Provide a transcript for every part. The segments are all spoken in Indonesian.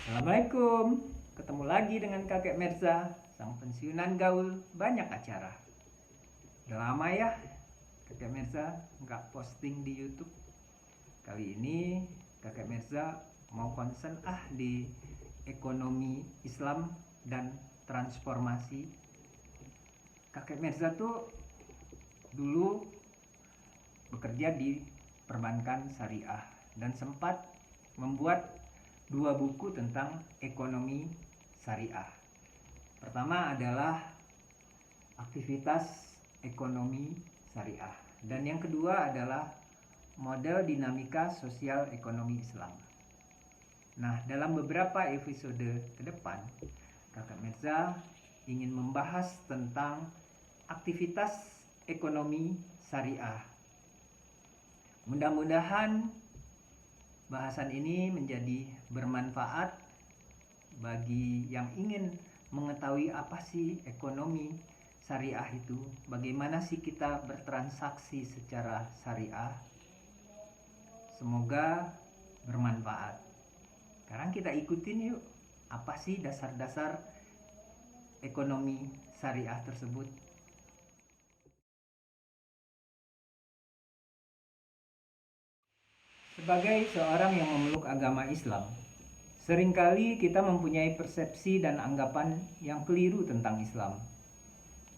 Assalamualaikum, ketemu lagi dengan kakek Merza, sang pensiunan gaul banyak acara. Udah lama ya kakek Merza nggak posting di YouTube. Kali ini kakek Merza mau concern di ekonomi Islam dan transformasi. Kakek Merza tuh dulu bekerja di perbankan syariah dan sempat membuat dua buku tentang ekonomi syariah. Pertama adalah aktivitas ekonomi syariah dan yang kedua adalah model dinamika sosial ekonomi Islam. Nah, dalam beberapa episode ke depan, Kakak Merza ingin membahas tentang aktivitas ekonomi syariah. Mudah-mudahan bahasan ini menjadi bermanfaat bagi yang ingin mengetahui apa sih ekonomi syariah itu, bagaimana sih kita bertransaksi secara syariah. Semoga bermanfaat. Sekarang kita ikutin yuk, apa sih dasar-dasar ekonomi syariah tersebut. Sebagai seorang yang memeluk agama Islam, seringkali kita mempunyai persepsi dan anggapan yang keliru tentang Islam.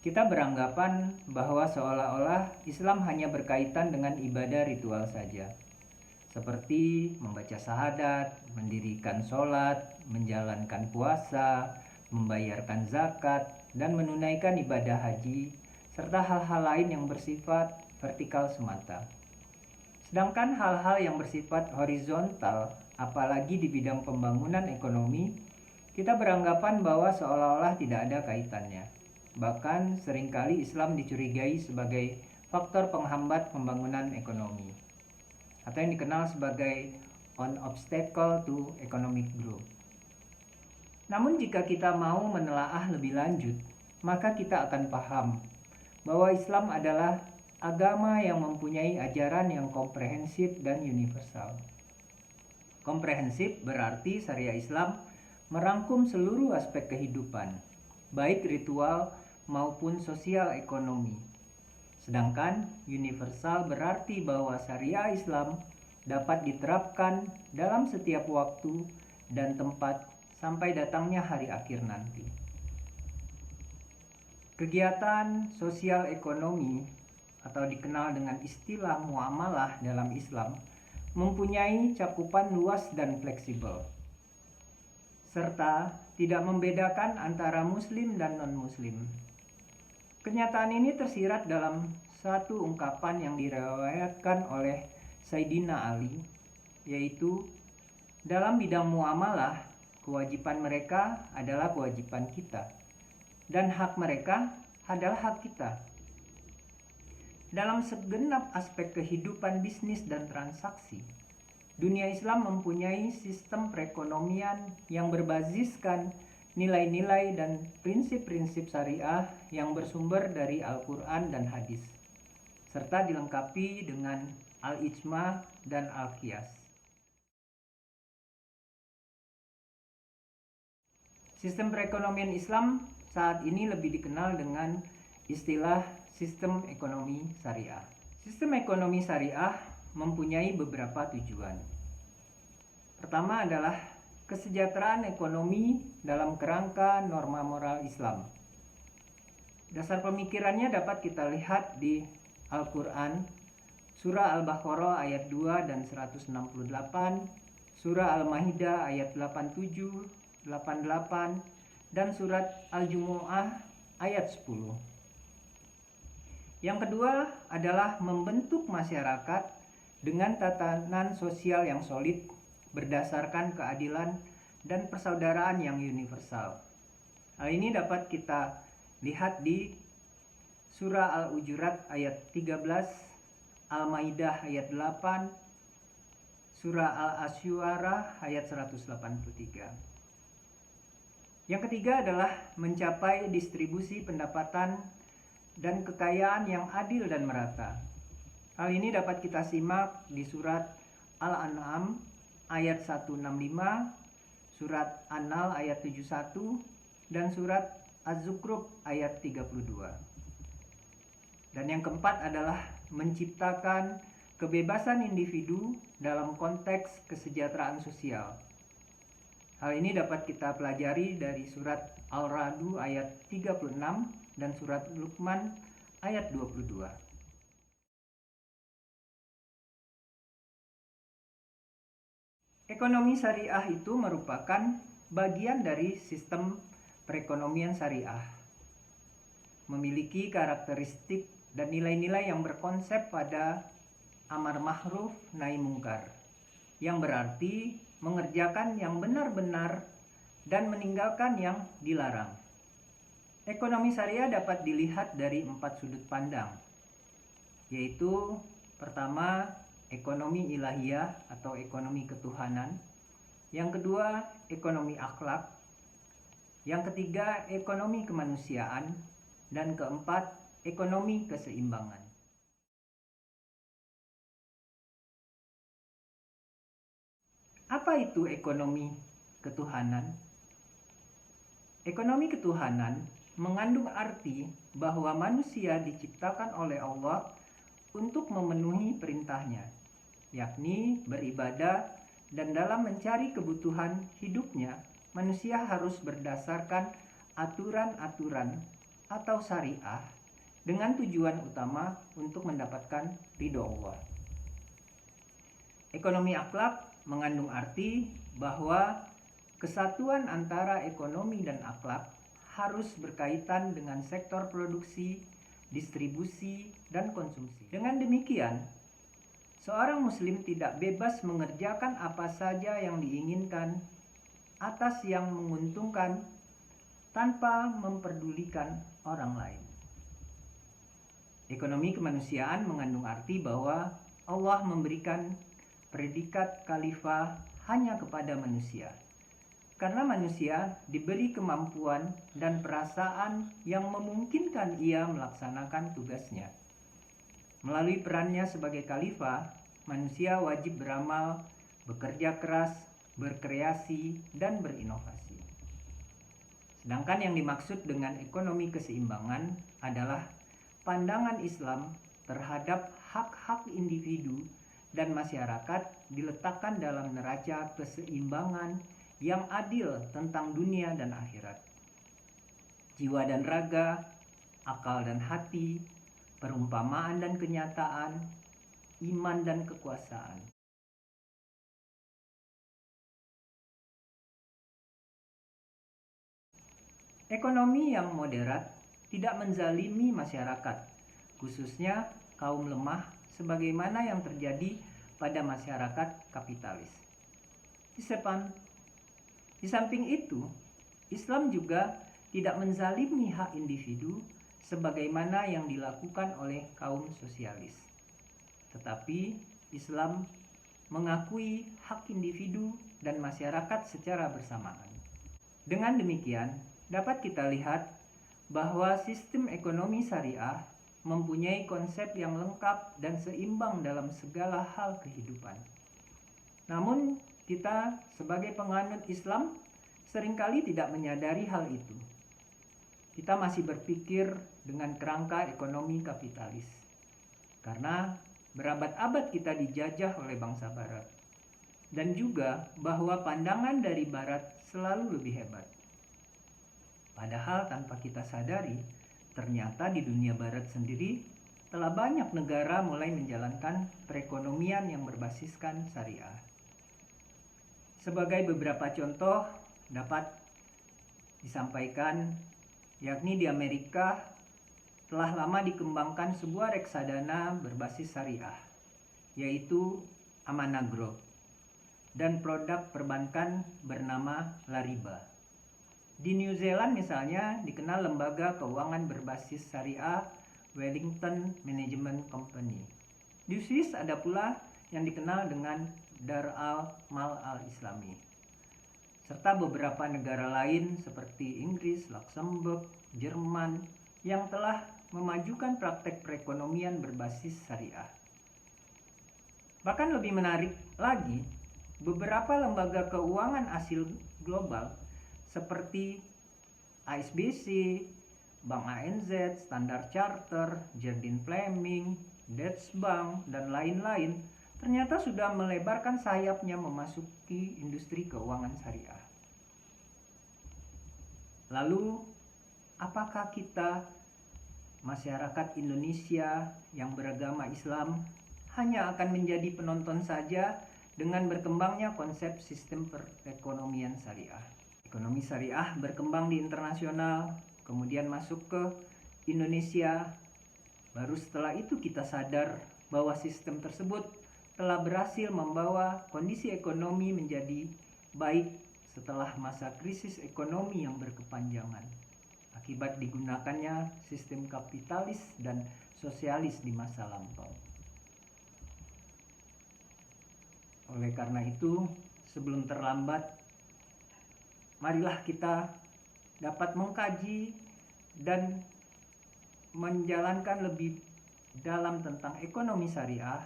Kita beranggapan bahwa seolah-olah Islam hanya berkaitan dengan ibadah ritual saja, seperti membaca syahadat, mendirikan sholat, menjalankan puasa, membayarkan zakat, dan menunaikan ibadah haji, serta hal-hal lain yang bersifat vertikal semata. Sedangkan hal-hal yang bersifat horizontal, apalagi di bidang pembangunan ekonomi, kita beranggapan bahwa seolah-olah tidak ada kaitannya. Bahkan seringkali Islam dicurigai sebagai faktor penghambat pembangunan ekonomi, atau yang dikenal sebagai an obstacle to economic growth. Namun jika kita mau menelaah lebih lanjut, maka kita akan paham bahwa Islam adalah agama yang mempunyai ajaran yang komprehensif dan universal. Komprehensif berarti syariah Islam merangkum seluruh aspek kehidupan, baik ritual maupun sosial ekonomi. Sedangkan universal berarti bahwa syariah Islam dapat diterapkan dalam setiap waktu dan tempat sampai datangnya hari akhir nanti. Kegiatan sosial ekonomi atau dikenal dengan istilah muamalah dalam Islam mempunyai cakupan luas dan fleksibel, serta tidak membedakan antara muslim dan non-muslim. Kenyataan ini tersirat dalam satu ungkapan yang diriwayatkan oleh Sayyidina Ali, yaitu dalam bidang muamalah, kewajiban mereka adalah kewajiban kita, dan hak mereka adalah hak kita. Dalam segenap aspek kehidupan bisnis dan transaksi, dunia Islam mempunyai sistem perekonomian yang berbasiskan nilai-nilai dan prinsip-prinsip syariah yang bersumber dari Al-Quran dan hadis, serta dilengkapi dengan Al-Ijma dan Al-Qiyas. Sistem perekonomian Islam saat ini lebih dikenal dengan istilah sistem ekonomi syariah. Sistem ekonomi syariah mempunyai beberapa tujuan. Pertama adalah kesejahteraan ekonomi dalam kerangka norma moral Islam. Dasar pemikirannya dapat kita lihat di Al-Quran, Surah Al-Baqarah ayat 2 dan 168, Surah Al-Ma'idah ayat 87, 88, dan Surat Al-Jumu'ah ayat 10. Yang kedua adalah membentuk masyarakat dengan tatanan sosial yang solid berdasarkan keadilan dan persaudaraan yang universal. Hal ini dapat kita lihat di Surah Al-Hujurat ayat 13, Al-Maidah ayat 8, Surah Al-Asyuara ayat 183. Yang ketiga adalah mencapai distribusi pendapatan dan kekayaan yang adil dan merata. Hal ini dapat kita simak di surat Al-An'am ayat 165, surat An-Nahl ayat 71 dan surat Az-Zukhruf ayat 32. Dan yang keempat adalah menciptakan kebebasan individu dalam konteks kesejahteraan sosial. Hal ini dapat kita pelajari dari surat Al-Ra'd ayat 36 dan surat Luqman ayat 22. Ekonomi syariah itu merupakan bagian dari sistem perekonomian syariah. Memiliki karakteristik dan nilai-nilai yang berkonsep pada amar ma'ruf nahi mungkar, yang berarti mengerjakan yang benar-benar dan meninggalkan yang dilarang. Ekonomi syariah dapat dilihat dari 4 sudut pandang, yaitu pertama, ekonomi ilahiyah atau ekonomi ketuhanan. Yang kedua, ekonomi akhlak. Yang ketiga, ekonomi kemanusiaan. Dan keempat, ekonomi keseimbangan. Apa itu ekonomi ketuhanan? Ekonomi ketuhanan mengandung arti bahwa manusia diciptakan oleh Allah untuk memenuhi perintahnya, yakni beribadah, dan dalam mencari kebutuhan hidupnya, manusia harus berdasarkan aturan-aturan atau syariah dengan tujuan utama untuk mendapatkan ridho Allah. Ekonomi akhlak mengandung arti bahwa kesatuan antara ekonomi dan akhlak harus berkaitan dengan sektor produksi, distribusi, dan konsumsi. Dengan demikian, seorang muslim tidak bebas mengerjakan apa saja yang diinginkan atas yang menguntungkan tanpa memperdulikan orang lain. Ekonomi kemanusiaan mengandung arti bahwa Allah memberikan predikat khalifah hanya kepada manusia, karena manusia diberi kemampuan dan perasaan yang memungkinkan ia melaksanakan tugasnya. Melalui perannya sebagai khalifah, manusia wajib beramal, bekerja keras, berkreasi, dan berinovasi. Sedangkan yang dimaksud dengan ekonomi keseimbangan adalah pandangan Islam terhadap hak-hak individu dan masyarakat diletakkan dalam neraca keseimbangan yang adil tentang dunia dan akhirat. Jiwa dan raga, akal dan hati, perumpamaan dan kenyataan, iman dan kekuasaan. Ekonomi yang moderat tidak menzalimi masyarakat, khususnya kaum lemah, sebagaimana yang terjadi pada masyarakat kapitalis. Di samping itu, Islam juga tidak menzalimi hak individu sebagaimana yang dilakukan oleh kaum sosialis. Tetapi Islam mengakui hak individu dan masyarakat secara bersamaan. Dengan demikian, dapat kita lihat bahwa sistem ekonomi syariah mempunyai konsep yang lengkap dan seimbang dalam segala hal kehidupan. Namun, kita sebagai penganut Islam seringkali tidak menyadari hal itu. Kita masih berpikir dengan kerangka ekonomi kapitalis, karena berabad-abad kita dijajah oleh bangsa Barat, dan juga bahwa pandangan dari Barat selalu lebih hebat. Padahal tanpa kita sadari, ternyata di dunia Barat sendiri telah banyak negara mulai menjalankan perekonomian yang berbasiskan syariah. Sebagai beberapa contoh dapat disampaikan, yakni di Amerika telah lama dikembangkan sebuah reksadana berbasis syariah, yaitu Amanah Group, dan produk perbankan bernama Lariba. Di New Zealand misalnya dikenal lembaga keuangan berbasis syariah Wellington Management Company. Di Swiss ada pula yang dikenal dengan Dar al-Mal al-Islami. Serta beberapa negara lain seperti Inggris, Luxembourg, Jerman yang telah memajukan praktek perekonomian berbasis syariah. Bahkan lebih menarik lagi, beberapa lembaga keuangan global seperti ASBC, Bank ANZ, Standard Chartered, Jardine Fleming, Deutsche Bank, dan lain-lain ternyata sudah melebarkan sayapnya memasuki industri keuangan syariah. Lalu, apakah kita, masyarakat Indonesia yang beragama Islam, hanya akan menjadi penonton saja dengan berkembangnya konsep sistem perekonomian syariah? Ekonomi syariah berkembang di internasional, kemudian masuk ke Indonesia. Baru setelah itu kita sadar bahwa sistem tersebut telah berhasil membawa kondisi ekonomi menjadi baik setelah masa krisis ekonomi yang berkepanjangan akibat digunakannya sistem kapitalis dan sosialis di masa lampau. Oleh karena itu, sebelum terlambat, marilah kita dapat mengkaji dan menjalankan lebih dalam tentang ekonomi syariah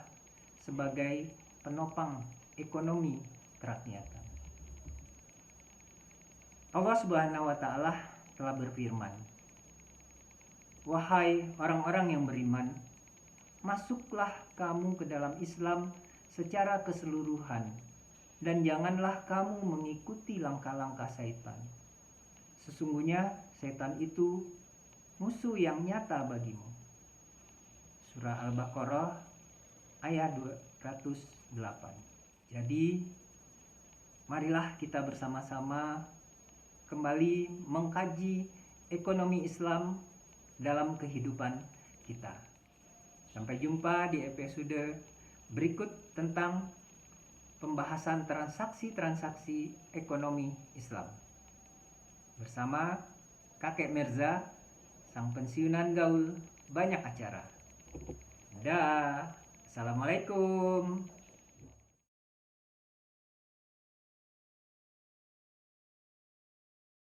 sebagai penopang ekonomi kerakyatan. Allah Subhanahu wa Ta'ala telah berfirman, "Wahai orang-orang yang beriman, masuklah kamu ke dalam Islam secara keseluruhan, dan janganlah kamu mengikuti langkah-langkah setan. Sesungguhnya setan itu musuh yang nyata bagimu." Surah Al-Baqarah ayat 208. Jadi, marilah kita bersama-sama kembali mengkaji ekonomi Islam dalam kehidupan kita. Sampai jumpa di episode berikut tentang pembahasan transaksi-transaksi ekonomi Islam. Bersama Kakek Mirza, sang pensiunan gaul banyak acara. Dah, Assalamualaikum.